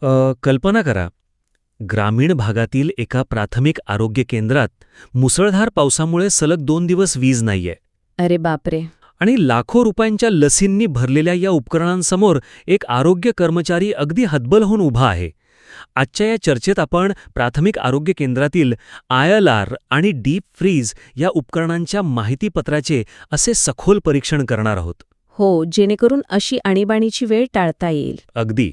कल्पना करा, ग्रामीण भागातील एका प्राथमिक आरोग्य केंद्रात मुसळधार पावसामुळे सलग 2 दिवस वीज नाहीये अरे बापरे. आणि लाखो रुपयांच्या लसींनी भरलेल्या या उपकरणांसमोर एक आरोग्य कर्मचारी अगदी हतबल होऊन उभा आहे. आजच्या या चर्चेत आपण प्राथमिक आरोग्य केंद्रातील ILR आणि डीप फ्रीज या उपकरणांच्या माहितीपत्राचे असे सखोल परीक्षण करणार आहोत. हो, जेणेकरून अशी आणीबाणीची वेळ टाळता येईल. अगदी.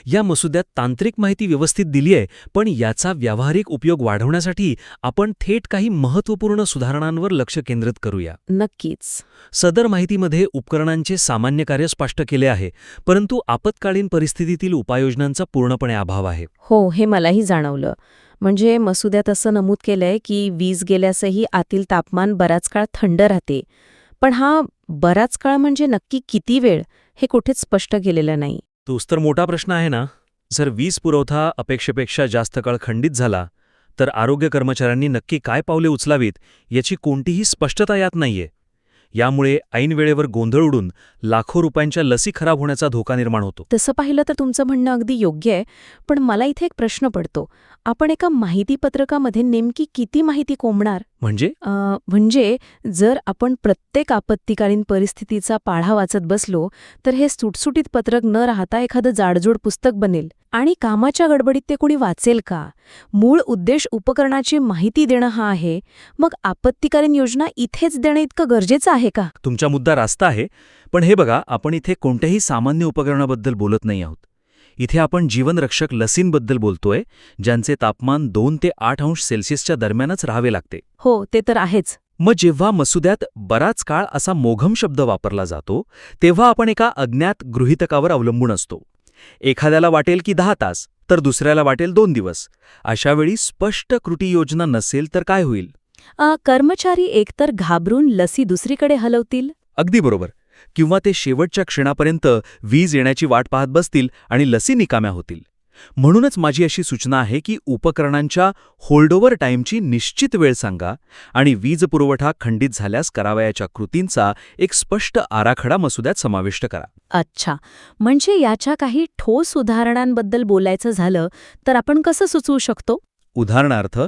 या मसुद्यात तांत्रिक माहिती व्यवस्थित दिली आहे, पण याचा व्यावहारिक उपयोग वाढवण्यासाठी आपण थेट काही महत्त्वपूर्ण सुधारणांवर लक्ष केंद्रित करूया. नक्कीच. सदर माहितीमध्ये उपकरणांचे सामान्य कार्य स्पष्ट केले आहे, परंतु आपत्कालीन परिस्थितीतील उपाययोजनांचा पूर्णपणे अभाव आहे. हो, हे मलाही जाणवलं. म्हणजे मसुद्यात असं नमूद केलंय की वीज गेल्यासही आतील तापमान बराच काळ थंड राहते. पण हा बराच काळ म्हणजे नक्की किती वेळ हे कुठेच स्पष्ट केलेलं नाही. तोच तर मोठा प्रश्न आहे ना. जर वीज पुरवठा अपेक्षेपेक्षा जास्त काळ खंडित झाला, तर आरोग्य कर्मचाऱ्यांनी नक्की काय पावले उचलावीत याची कोणतीही स्पष्टता यात नाहीये. यामुळे ऐन वेळेवर गोंधळ उडून लाखो रुपयांच्या लसी खराब होण्याचा धोका निर्माण होतो. तसं पाहिलं तर तुमचं म्हणणं अगदी योग्य आहे. पण मला इथे एक प्रश्न पडतो. आपण एका माहितीपत्रकामध्ये नेमकी किती माहिती कोंबणार? म्हणजे जर आपण प्रत्येक आपत्कालीन परिस्थितीचा पाढा वाचत बसलो तर हे सुटसुटीत पत्रक न राहता एखादं जाडजूड पुस्तक बनेल. आणि कामाच्या गडबडीत ते कोणी वाचेल का? मूळ उद्देश उपकरणाची माहिती देणं हा आहे. मग आपत्कालीन योजना इथेच देणं इतकं गरजेचं आहे का? तुमचा मुद्दा रास्त आहे, पण हे बघा, आपण इथे कोणत्याही सामान्य उपकरणाबद्दल बोलत नाही आहोत. इथे आपण जीवनरक्षक लसींबद्दल बोलतोय, ज्यांचे तापमान 2 ते 8 अंश सेल्सिअसच्या दरम्यानच राहावे लागते. हो, ते तर आहेच. मग जेव्हा मसुद्यात बराच काळ असा मोघम शब्द वापरला जातो, तेव्हा आपण एका अज्ञात गृहीतकावर अवलंबून असतो. एखाद्याला वाटेल की 10 तास, तर दुसऱ्याला वाटेल 2 दिवस. अशावेळी स्पष्ट कृती योजना नसेल तर काय होईल? कर्मचारी एकतर घाबरून लसी दुसरीकडे हलवतील. अगदी बरोबर. किंवा ते शेवटच्या क्षणापर्यंत वीज येण्याची वाट पाहत बसतील आणि लसी निकाम्या होतील. म्हणूनच माझी अशी सूचना आहे की उपकरणांच्या होल्डओव्हर टाईमची निश्चित वेळ सांगा आणि वीज पुरवठा खंडित झाल्यास करावयाच्या कृतींचा एक स्पष्ट आराखडा मसुद्यात समाविष्ट करा. अच्छा, म्हणजे याच्या काही ठोस उदाहरणांबद्दल बोलायचं झालं तर आपण कसं सुचवू शकतो? उदाहरणार्थ,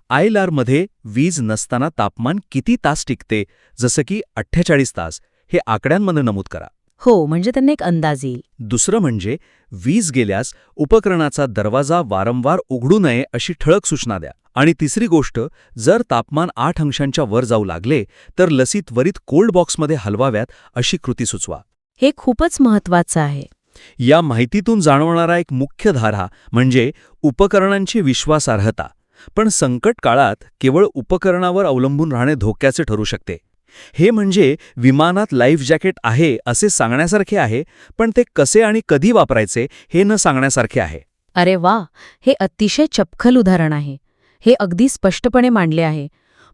ILR मध्ये वीज नसताना तापमान किती तास टिकते, जसं की 48 तास, हे आकड्यांमध्ये नमूद करा. हो, म्हणजे त्यांना एक अंदाज येईल. दुसरं म्हणजे वीज गेल्यास उपकरणाचा दरवाजा वारंवार उघडू नये अशी ठळक सूचना द्या. आणि तिसरी गोष्ट, जर तापमान 8 अंशांच्या वर जाऊ लागले तर लसी त्वरित कोल्ड बॉक्समध्ये हलवाव्यात अशी कृती सुचवा. हे खूपच महत्वाचं आहे. या माहितीतून जाणवणारा एक मुख्य धारा म्हणजे उपकरणांची विश्वासार्हता. पण संकट काळात केवळ उपकरणावर अवलंबून राहणे धोक्याचे ठरू शकते. हे म्हणजे विमानात लाईफ जॅकेट आहे असे सांगण्यासारखे आहे, पण ते कसे आणि कधी वापरायचे हे न सांगण्यासारखे आहे. अरे वा, हे अतिशय चपखल उदाहरण आहे. हे अगदी स्पष्टपणे मांडले आहे.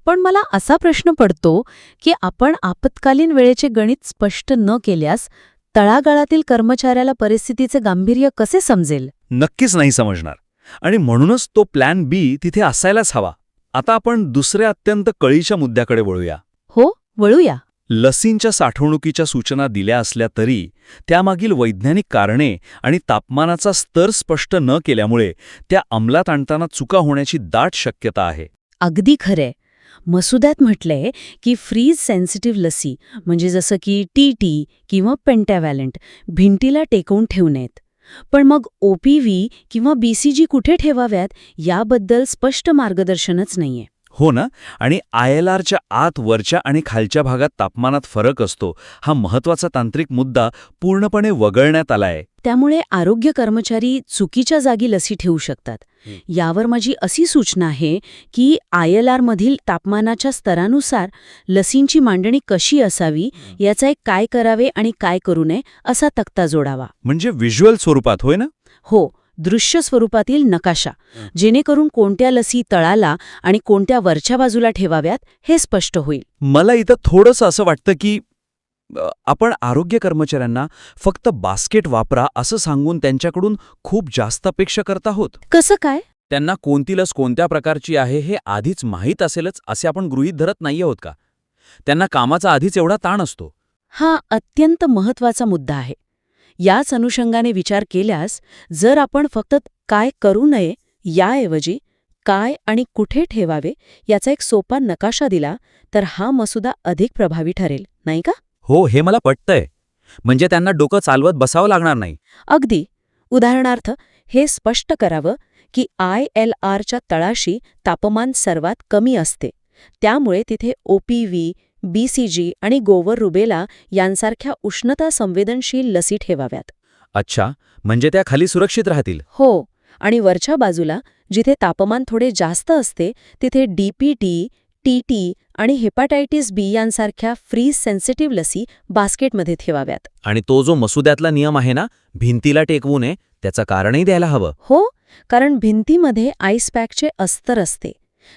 पण मला असा प्रश्न पडतो की आपण आपत्कालीन वेळेचे गणित स्पष्ट न केल्यास तळागाळातील कर्मचाऱ्याला परिस्थितीचे गांभीर्य कसे समजेल? नक्कीच नाही समजणार. आणि म्हणूनच तो प्लॅन बी तिथे असायलाच हवा. आता आपण दुसऱ्या अत्यंत कळीच्या मुद्द्याकडे वळूया. हो, वळूया. लसींच्या साठवणुकीच्या सूचना दिल्या असल्या तरी त्यामागील वैज्ञानिक कारणे आणि तापमानाचा स्तर स्पष्ट न केल्यामुळे त्या अंमलात आणताना चुका होण्याची दाट शक्यता आहे. अगदी खरे. मसुद्यात म्हटलंय की फ्रीज सेन्सिटिव्ह लसी म्हणजे जसं की TT किंवा पेंटाव्हॅलंट भिंतीला टेकवून ठेवू नयेत. पण मग OPV किंवा BCG कुठे ठेवाव्यात याबद्दल स्पष्ट मार्गदर्शनच नाहीये. हो ना. आणि ILRच्या आत वरच्या आणि खालच्या भागात तापमानात फरक असतो. हा महत्वाचा तांत्रिक मुद्दा पूर्णपणे वगळण्यात आलाय. त्यामुळे आरोग्य कर्मचारी चुकीच्या जागी लसी ठेवू शकतात. यावर माझी अशी सूचना आहे की ILR मधील तापमानाच्या स्तरानुसार लसींची मांडणी कशी असावी याचा एक काय करावे आणि काय करू नये असा तक्ता जोडावा. म्हणजे व्हिज्युअल स्वरूपात, होय ना? हो, दृश्य स्वरूपातील नकाशा, जेणेकरून कोणत्या लसी तळाला आणि कोणत्या वरच्या बाजूला ठेवाव्यात हे स्पष्ट होईल. मला इथं थोडंसं असं वाटतं की आपण आरोग्य कर्मचाऱ्यांना फक्त बास्केट वापरा असं सांगून त्यांच्याकडून खूप जास्त अपेक्षा करत आहोत. कसं काय? त्यांना कोणती लस कोणत्या प्रकारची आहे हे आधीच माहीत असेलच असे आपण गृहीत धरत नाही आहोत का? त्यांना कामाचा आधीच एवढा ताण असतो. हा अत्यंत महत्वाचा मुद्दा आहे. याच अनुषंगाने विचार केल्यास जर आपण फक्त काय करू नये याऐवजी काय आणि कुठे ठेवावे याचा एक सोपा नकाशा दिला तर हा मसुदा अधिक प्रभावी ठरेल, नाही का? हो, हे मला पटतंय. म्हणजे त्यांना डोकं चालवत बसावं लागणार नाही. अगदी. उदाहरणार्थ हे स्पष्ट करावं की ILRच्या तळाशी तापमान सर्वात कमी असते. त्यामुळे तिथे OPV, BCG आणि गोवर रुबेला यांसारख्या उष्णता संवेदनशील लसी ठेवाव्यात. अच्छा, म्हणजे त्या खाली सुरक्षित राहतील. हो, आणि वरच्या बाजूला जिथे तापमान थोडे जास्त असते तिथे DPT, TT आणि हेपाटायटिस B यांसारख्या फ्रीज सेन्सिटिव्ह लसी बास्केटमध्ये ठेवाव्यात. आणि तो जो मसुद्यातला नियम आहे ना, भिंतीला टेकवू नये, त्याचं कारणही द्यायला हवं. हो, कारण भिंतीमध्ये आईस पॅकचे अस्तर असते,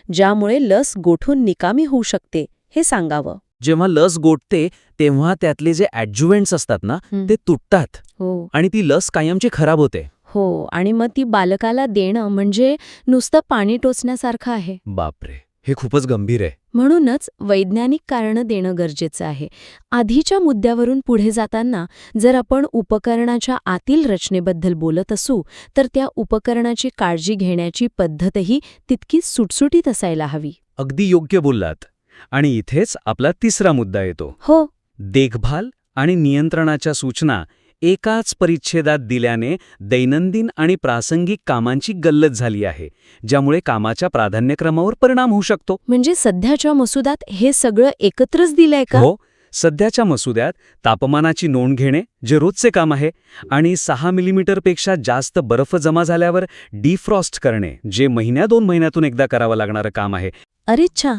ज्यामुळे लस गोठून निकामी होऊ शकते हे सांगावं. जेव्हा लस गोठते तेव्हा त्यातले जे ॲडज्युव्हेंट्स असतात ना, ते तुटतात हो आणि ती लस कायमची खराब होते. हो, आणि मग ती बालकाला देणं म्हणजे नुसतं पाणी टोचण्यासारखं आहे. बापरे, हे खूपच गंभीर आहे. म्हणूनच वैज्ञानिक कारणं देणं गरजेचं आहे. आधीच्या मुद्द्यावरून पुढे जाताना जर आपण उपकरणाच्या आतील रचनेबद्दल बोलत असू तर त्या उपकरणाची काळजी घेण्याची पद्धतही तितकीच सुटसुटीत असायला हवी. अगदी योग्य बोललात. आणि इथेच आपला तिसरा मुद्दा येतो. हो, देखभाल आणि नियंत्रणाच्या सूचना एकाच परिच्छेदात दिल्याने दैनंदिन आणि प्रासंगिक कामांची गल्लत झाली आहे, ज्यामुळे कामाच्या प्राधान्यक्रमावर परिणाम होऊ शकतो. म्हणजे सध्याच्या मसुदात हे सगळं एकत्रच दिलंय का? हो, सध्याच्या मसुद्यात तापमानाची नोंद घेणे, जे रोजचे काम आहे, आणि 6 मिलीमीटरपेक्षा जास्त बर्फ जमा झाल्यावर डिफ्रॉस्ट करणे, जे 1-2 महिन्यातून एकदा करावं लागणारं काम आहे. अरे छा,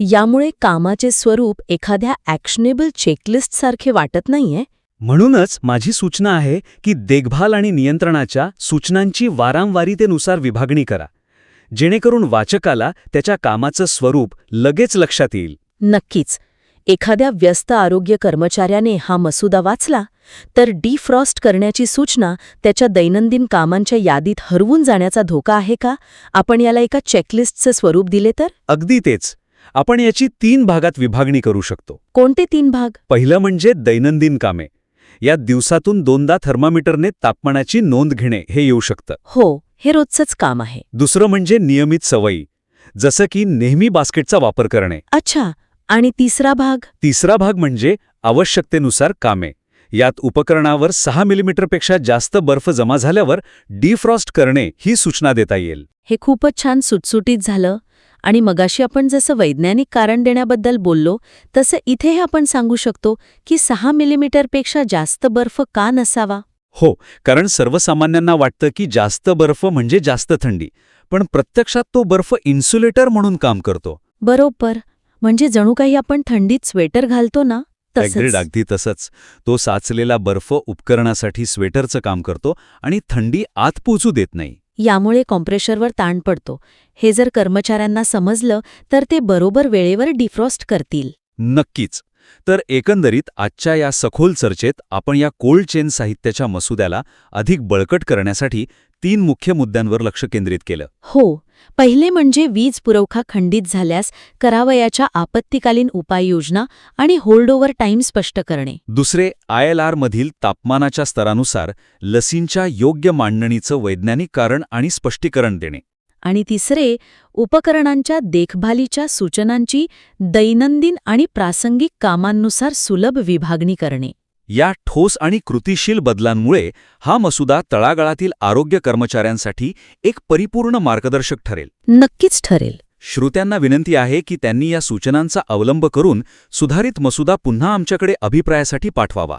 यामुळे कामाचे स्वरूप एखाद्या ॲक्शनेबल चेकलिस्टसारखे वाटत नाहीये. म्हणूनच माझी सूचना आहे की देखभाल आणि नियंत्रणाच्या सूचनांची वारंवारितेनुसार विभागणी करा, जेणेकरून वाचकाला त्याच्या कामाचं स्वरूप लगेच लक्षात येईल. नक्कीच. एखाद्या व्यस्त आरोग्य कर्मचाऱ्याने हा मसुदा वाचला तर डिफ्रॉस्ट करण्याची सूचना त्याच्या दैनंदिन कामांच्या यादीत हरवून जाण्याचा धोका आहे का? आपण याला एका चेकलिस्टचं स्वरूप दिले तर? अगदी तेच. आपण याची 3 भागात विभागणी करू शकतो. कोणते 3 भाग? पहिलं म्हणजे दैनंदिन कामे. यात दिवसातून 2दा थर्मामीटरने तापमानाची नोंद घेणे हे येऊ शकतं. हो, हे रोजचंच काम आहे. दुसरं म्हणजे नियमित सवयी, जसं की नेहमी बास्केटचा वापर करणे. अच्छा, आणि तिसरा भाग? तिसरा भाग म्हणजे आवश्यकतेनुसार कामे. यात उपकरणावर 6 मिलीमीटरपेक्षा जास्त बर्फ जमा झाल्यावर डिफ्रॉस्ट करणे ही सूचना देता येईल. हे खूपच छान सुटसुटीत झालं. आणि मगाशी आपण जसं वैज्ञानिक कारण देण्याबद्दल बोललो तसं इथेही आपण सांगू शकतो की 6 मिलीमीटरपेक्षा जास्त बर्फ का नसावा? हो, कारण सर्वसामान्यांना वाटतं की जास्त बर्फ म्हणजे जास्त थंडी, पण प्रत्यक्षात तो बर्फ इन्सुलेटर म्हणून काम करतो. बरोबर. म्हणजे जणू काही आपण थंडीत स्वेटर घालतो ना, तसंच. अगदी तसंच. तो साचलेला बर्फ उपकरणासाठी स्वेटरचं काम करतो आणि थंडी आत पोचू देत नाही. यामुळे कॉम्प्रेशरवर ताण पडतो. हे जर कर्मचाऱ्यांना समजलं तर ते बरोबर वेळेवर डिफ्रॉस्ट करतील. नक्कीच. तर एकंदरीत आजच्या या सखोल चर्चेत आपण या कोल्ड चेन साहित्याच्या मसुद्याला अधिक बळकट करण्यासाठी 3 मुख्य मुद्द्यांवर लक्ष केंद्रित केलं. हो, पहिले म्हणजे वीज पुरवठा खंडित झाल्यास करावयाच्या आपत्कालीन उपाययोजना आणि होल्डओव्हर टाईम स्पष्ट करणे. दुसरे, ILR मधील तापमानाच्या स्तरानुसार लसींच्या योग्य मांडणीचं वैज्ञानिक कारण आणि स्पष्टीकरण देणे. आणि तिसरे, उपकरणांच्या देखभालीच्या सूचनांची दैनंदिन आणि प्रासंगिक कामांनुसार सुलभ विभागणी करणे. या ठोस आणि कृतिशील बदलांमुळे हा मसुदा तळागाळातील आरोग्य कर्मचाऱ्यांसाठी एक परिपूर्ण मार्गदर्शक ठरेल. नक्कीच ठरेल. श्रोत्यांना विनंती आहे की त्यांनी या सूचनांचा अवलंब करून सुधारित मसुदा पुन्हा आमच्याकडे अभिप्रायासाठी पाठवावा.